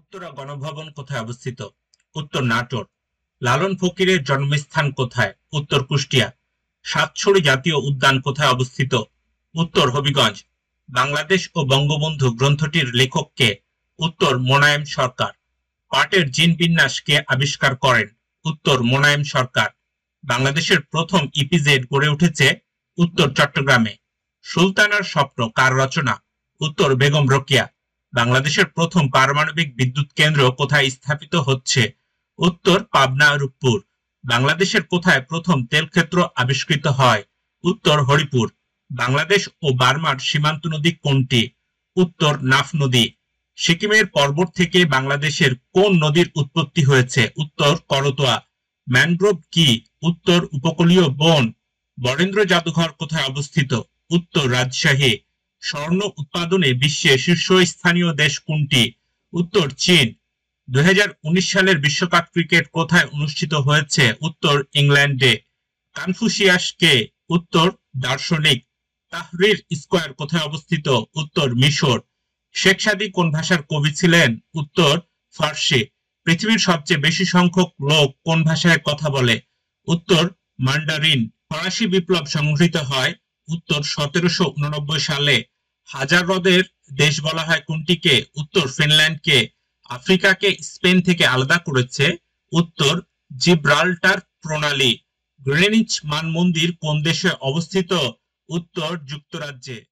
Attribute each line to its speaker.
Speaker 1: উত্তরা গণভবন কোথায় অবস্থিত? উত্তর নাটোর। লালন ফকিরের জন্মস্থান কোথায়? উত্তর কুষ্টিয়া। সাতছড়ি জাতীয় উদ্যান কোথায় অবস্থিত? উত্তর হবিগঞ্জ। বাংলাদেশ ও বঙ্গবন্ধু গ্রন্থটির লেখক কে? উত্তর মোনায়েম সরকার। পাটের জিন বিন্যাস কে আবিষ্কার করেন? উত্তর মোনায়েম সরকার। বাংলাদেশের প্রথম ইপিজেড গড়ে উঠেছে? উত্তর চট্টগ্রামে। সুলতানার স্বপ্ন কার রচনা? উত্তর বেগম রোকেয়া। বাংলাদেশের প্রথম পারমাণবিক বিদ্যুৎ কেন্দ্র কোথায় স্থাপিত হচ্ছে? উত্তর পাবনা রূপপুর। বাংলাদেশের কোথায় প্রথম তেল ক্ষেত্র আবিষ্কৃত হয়? উত্তর হরিপুর। বাংলাদেশ ও বার্মার সীমান্ত নদী কোনটি? উত্তর নাফ নদী। সিকিমের পর্বত থেকে বাংলাদেশের কোন নদীর উৎপত্তি হয়েছে? উত্তর করতোয়া। ম্যানগ্রোভ কি? উত্তর উপকূলীয় বন। বরেন্দ্র জাদুঘর কোথায় অবস্থিত? উত্তর রাজশাহী। স্বর্ণ উৎপাদনে বিশ্বে শীর্ষস্থানীয় দেশ কোনটি? উত্তর চীন। 2019 সালের বিশ্বকাপ ক্রিকেট কোথায় অনুষ্ঠিত হয়েছে? উত্তর ইংল্যান্ডে। কনফুসিয়াস কে? উত্তর দার্শনিক। তাহরির স্কয়ার কোথায় অবস্থিত? উত্তর মিশর। শেখ সাদী কোন ভাষার কবি ছিলেন? উত্তর ফার্সি। পৃথিবীর সবচেয়ে বেশি সংখ্যক লোক কোন ভাষায় কথা বলে? উত্তর মান্ডারিন। ফরাসি বিপ্লব সংঘটিত হয়? উত্তর 1789 সালে। হাজার হ্রদের দেশ বলা হয় কোনটিকে? উত্তর ফিনল্যান্ডকে। আফ্রিকাকে স্পেন থেকে আলাদা করেছে? উত্তর জিব্রাল্টার প্রণালী। গ্রিনিচ মান মন্দির কোন দেশে অবস্থিত? উত্তর যুক্তরাজ্যে।